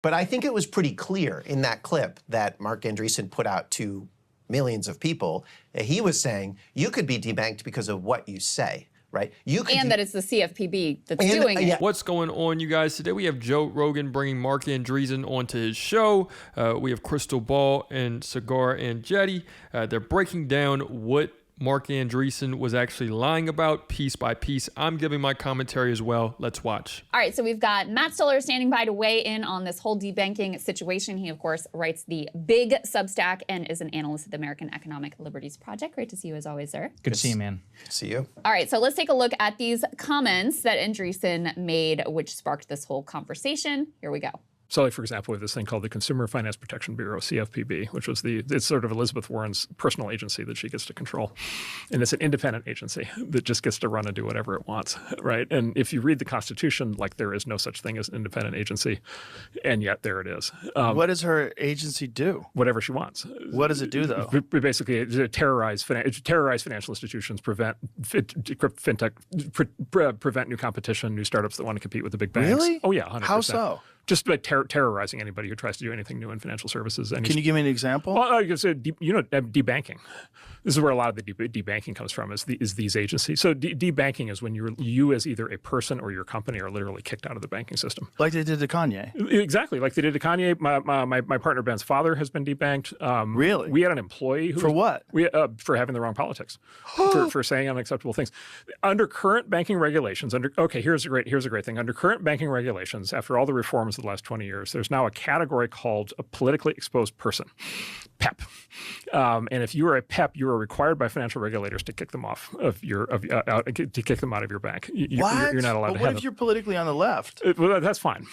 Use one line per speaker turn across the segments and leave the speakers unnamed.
But I think it was pretty clear in that clip that Marc Andreessen put out to millions of people that he was saying you could be debanked because of what you say. Right?
And that it's the CFPB that's doing it.
Yeah. What's going on, you guys? Today we have Joe Rogan bringing Marc Andreessen onto his show. We have Krystal Ball and Cigar and Jetty. They're breaking down what Marc Andreessen was actually lying about piece by piece. I'm giving my commentary as well. Let's watch.
All right, so we've got Matt Stiller standing by to weigh in on this whole debanking situation. He, of course, writes the big Substack and is an analyst at the American Economic Liberties Project. Great to see you as always, sir.
Good to see you, man.
See you.
All right, so let's take a look at these comments that Andreessen made, which sparked this whole conversation. Here we go.
So, like, for example, we have this thing called the Consumer Finance Protection Bureau, CFPB, which was it's sort of Elizabeth Warren's personal agency that she gets to control. And it's an independent agency that just gets to run and do whatever it wants, right? And if you read the Constitution, like, there is no such thing as an independent agency, and yet there it is.
What does her agency do?
Whatever she wants.
What does it do, though?
Basically, terrorize financial institutions, prevent fintech, prevent new competition, new startups that want to compete with the big banks.
Really?
Oh, yeah, 100%.
How so?
Just by terrorizing anybody who tries to do anything new in financial services.
Can you give me an example?
Well, I guess, debanking. This is where a lot of the debanking comes from, is these agencies. So debanking is when you as either a person or your company are literally kicked out of the banking system.
Like they did to Kanye.
Exactly, like they did to Kanye. My partner Ben's father has been debanked.
Really?
We had an employee who
what?
For having the wrong politics, for saying unacceptable things. Under current banking regulations, here's a great thing. Under current banking regulations, after all the reforms of the last 20 years, there's now a category called a politically exposed person, PEP. And if you are a PEP, you are required by financial regulators to kick them off of to kick them out of your bank.
What?
You're not allowed to have
what if you're politically on the left?
Well, that's fine.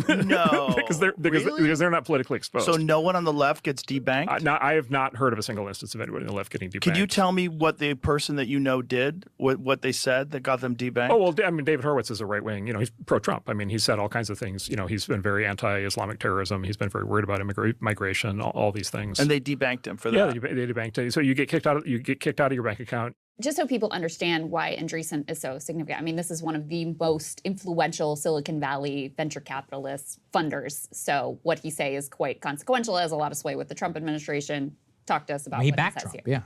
No.
because they're not politically exposed.
So no one on the left gets debanked?
I have not heard of a single instance of anybody on the left getting debanked.
Can you tell me what the person that you know did, what they said that got them debanked?
Oh, well, I mean, David Horowitz is a right wing. He's pro-Trump. I mean, he said all kinds of things. He's been very anti-Islamic terrorism. He's been very worried about migration, all these things.
And they debanked him for that.
Yeah, they debanked him. So you get kicked out of your bank account.
Just so people understand why Andreessen is so significant. I mean, this is one of the most influential Silicon Valley venture capitalist funders. So what he say is quite consequential, has a lot of sway with the Trump administration. Talk to us about what he says
Trump,
here.
Yeah.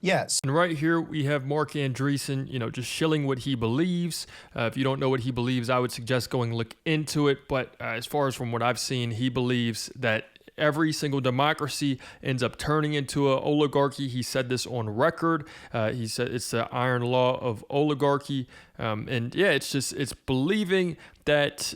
Yes.
And right here we have Marc Andreessen, just shilling what he believes. If you don't know what he believes, I would suggest going look into it. But as far as from what I've seen, he believes that every single democracy ends up turning into an oligarchy. He said this on record. He said it's the iron law of oligarchy. And yeah, it's believing that,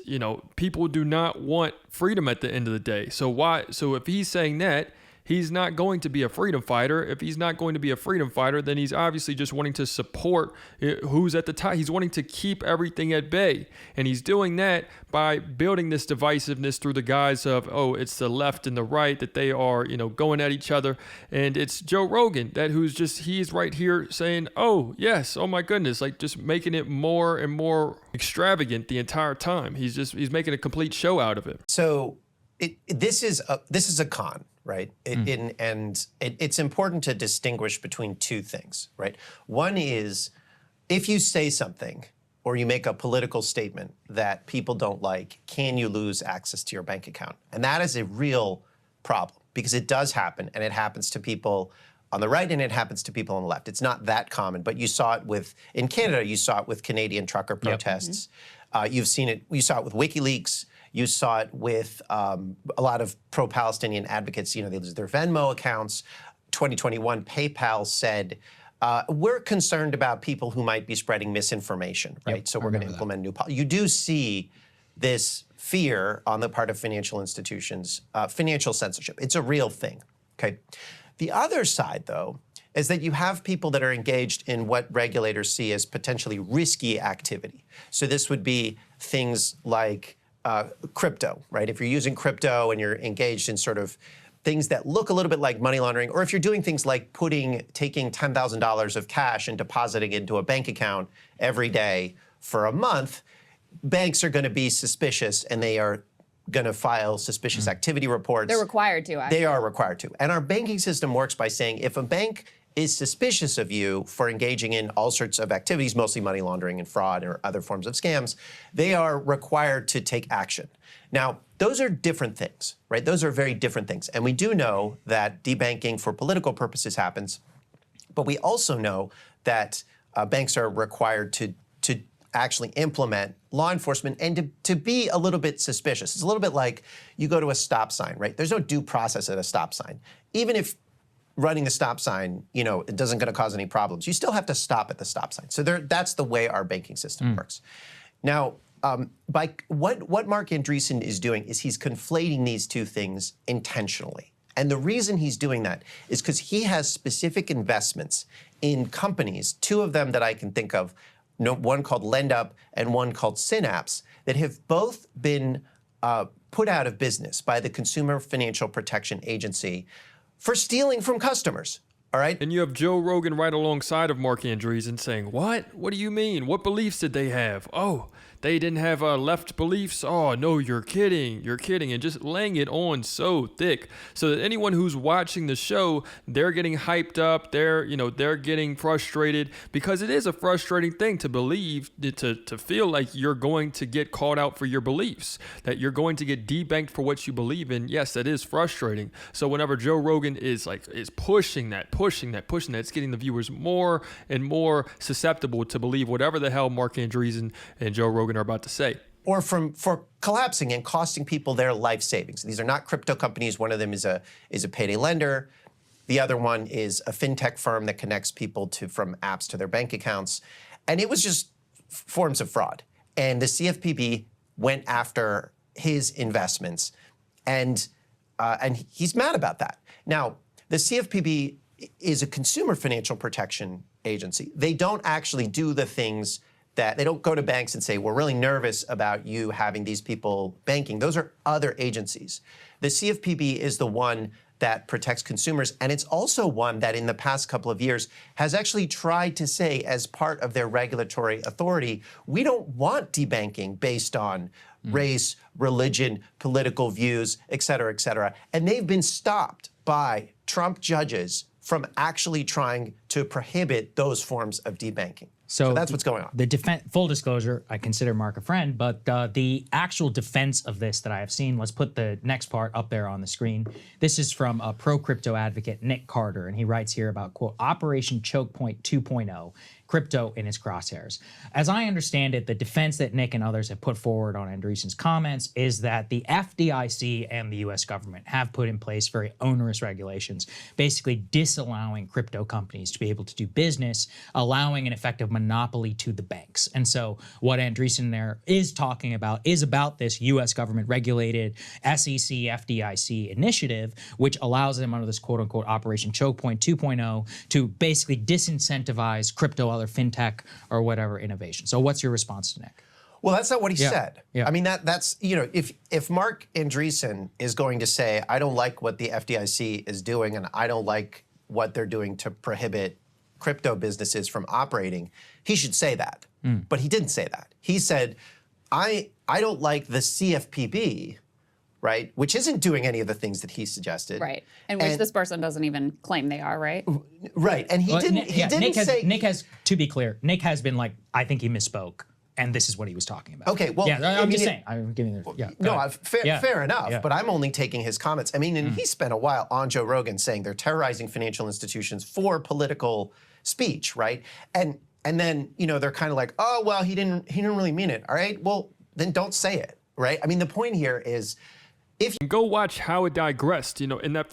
people do not want freedom at the end of the day. So if he's saying that, he's not going to be a freedom fighter. If he's not going to be a freedom fighter, then he's obviously just wanting to support who's at the top. He's wanting to keep everything at bay. And he's doing that by building this divisiveness through the guise of, it's the left and the right, that they are, going at each other. And it's Joe Rogan he's right here saying, oh, yes, oh my goodness, like just making it more and more extravagant the entire time. He's making a complete show out of it.
So this is a con. Right? And it's important to distinguish between two things, right? One is if you say something or you make a political statement that people don't like, can you lose access to your bank account? And that is a real problem because it does happen, and it happens to people on the right and it happens to people on the left. It's not that common, but you saw it in Canada, you saw it with Canadian trucker protests.
Yep.
You saw it with WikiLeaks. You saw it with a lot of pro-Palestinian advocates. They lose their Venmo accounts. 2021, PayPal said, we're concerned about people who might be spreading misinformation, right?
Yep,
so we're going to implement new policy. You do see this fear on the part of financial institutions, financial censorship. It's a real thing, okay? The other side, though, is that you have people that are engaged in what regulators see as potentially risky activity. So this would be things like crypto, right? If you're using crypto and you're engaged in sort of things that look a little bit like money laundering, or if you're doing things like taking $10,000 of cash and depositing it into a bank account every day for a month, banks are going to be suspicious and they are going to file suspicious activity reports.
They're required to, actually.
They are required to. And our banking system works by saying if a bank is suspicious of you for engaging in all sorts of activities, mostly money laundering and fraud or other forms of scams, they are required to take action. Now, those are different things, right? Those are very different things. And we do know that debanking for political purposes happens, but we also know that banks are required to actually implement law enforcement and to be a little bit suspicious. It's a little bit like you go to a stop sign, right? There's no due process at a stop sign. Even if running the stop sign, it doesn't going to cause any problems, you still have to stop at the stop sign. So that's the way our banking system works. Now, what Marc Andreessen is doing is he's conflating these two things intentionally. And the reason he's doing that is because he has specific investments in companies, two of them that I can think of, one called LendUp and one called Synapse, that have both been put out of business by the Consumer Financial Protection Agency for stealing from customers. All right.
And you have Joe Rogan right alongside of Marc Andreessen saying, what? What do you mean? What beliefs did they have? Oh, they didn't have left beliefs? Oh, no, you're kidding. You're kidding. And just laying it on so thick so that anyone who's watching the show, they're getting hyped up. They're getting frustrated because it is a frustrating thing to believe, to feel like you're going to get called out for your beliefs, that you're going to get debanked for what you believe in. Yes, that is frustrating. So whenever Joe Rogan is pushing that, it's getting the viewers more and more susceptible to believe whatever the hell Marc Andreessen and Joe Rogan are about to say.
Or for collapsing and costing people their life savings. These are not crypto companies. One of them is a payday lender. The other one is a fintech firm that connects people from apps to their bank accounts. And it was just forms of fraud. And the CFPB went after his investments, and he's mad about that. Now, the CFPB is a consumer financial protection agency. They don't actually do the things that they don't go to banks and say, we're really nervous about you having these people banking. Those are other agencies. The CFPB is the one that protects consumers, and it's also one that in the past couple of years has actually tried to say, as part of their regulatory authority, we don't want debanking based on race, religion, political views, et cetera, et cetera. And they've been stopped by Trump judges from actually trying to prohibit those forms of debanking. So that's what's going on.
The full disclosure, I consider Marc a friend, but the actual defense of this that I have seen, let's put the next part up there on the screen. This is from a pro-crypto advocate, Nick Carter, and he writes here about, quote, Operation Choke Point 2.0, crypto in its crosshairs. As I understand it, the defense that Nick and others have put forward on Andreessen's comments is that the FDIC and the US government have put in place very onerous regulations, basically disallowing crypto companies to be able to do business, allowing an effective monopoly to the banks. And so what Andreessen there is talking about is about this US government regulated SEC FDIC initiative, which allows them under this quote unquote Operation Choke Point 2.0 to basically disincentivize crypto, other fintech or whatever innovation. So what's your response to Nick?
Well, that's not what he said.
Yeah.
I mean, that's, if Marc Andreessen is going to say, I don't like what the FDIC is doing and I don't like what they're doing to prohibit crypto businesses from operating, he should say that. But he didn't say that. He said, I don't like the CFPB, right, which isn't doing any of the things that he suggested.
Right, and which this person doesn't even claim they are, right?
Right, and he didn't say...
Nick has, to be clear, Nick has been like, I think he misspoke, and this is what he was talking about.
Okay, well...
Yeah, I'm just saying. I'm giving
fair enough, but I'm only taking his comments. I mean, and he spent a while on Joe Rogan saying they're terrorizing financial institutions for political speech, right? And then, they're kind of like, oh, well, he didn't really mean it, all right? Well, then don't say it, right? I mean, the point here is...
Go watch how it digressed, in the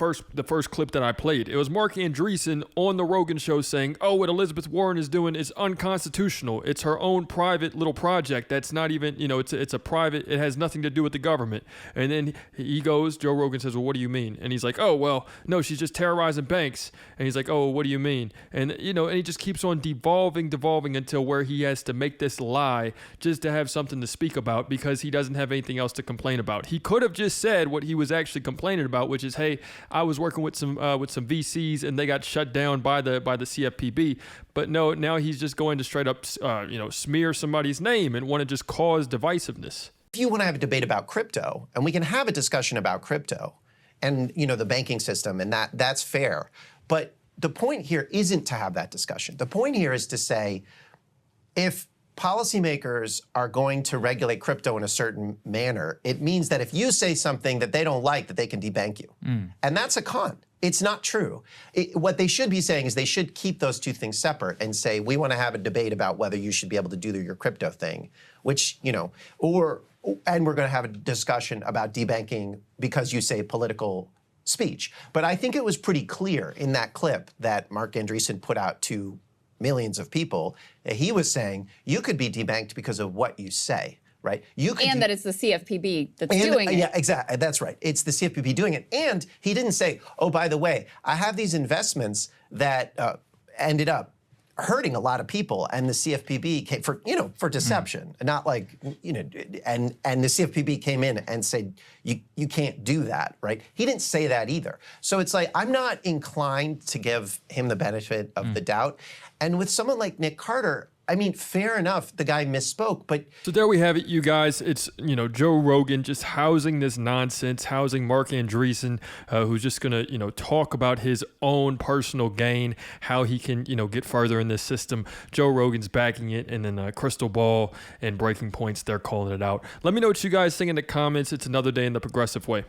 first clip that I played. It was Marc Andreessen on the Rogan show saying, oh, what Elizabeth Warren is doing is unconstitutional. It's her own private little project. That's not even, it's a private, it has nothing to do with the government. And then Joe Rogan says, well, what do you mean? And he's like, oh, well, no, she's just terrorizing banks. And he's like, oh, what do you mean? And, and he just keeps on devolving until where he has to make this lie just to have something to speak about because he doesn't have anything else to complain about. He could have just said what he was actually complaining about, which is, hey, I was working with some VCs and they got shut down by the CFPB. But no, now he's just going to straight up, smear somebody's name and want to just cause divisiveness.
If you want to have a debate about crypto, and we can have a discussion about crypto and the banking system, and that's fair. But the point here isn't to have that discussion. The point here is to say, if policymakers are going to regulate crypto in a certain manner, it means that if you say something that they don't like, that they can debank you. And that's a con. It's not true. What they should be saying is they should keep those two things separate and say, we want to have a debate about whether you should be able to do your crypto thing, which, you know, and we're going to have a discussion about debanking because you say political speech. But I think it was pretty clear in that clip that Marc Andreessen put out to millions of people, he was saying you could be debanked because of what you say, right? You could
and that it's the CFPB that's doing it.
Yeah, exactly. That's right. It's the CFPB doing it. And he didn't say, oh, by the way, I have these investments that ended up hurting a lot of people, and the CFPB came for deception, not like, and the CFPB came in and said you can't do that, right? He didn't say that either. So it's like, I'm not inclined to give him the benefit of the doubt. And with someone like Nick Carter, I mean, fair enough, the guy misspoke, but...
So there we have it, you guys. It's, Joe Rogan just housing this nonsense, housing Marc Andreessen, who's just going to, talk about his own personal gain, how he can, get further in this system. Joe Rogan's backing it, and then Krystal Ball and Breaking Points, they're calling it out. Let me know what you guys think in the comments. It's another day in the progressive way.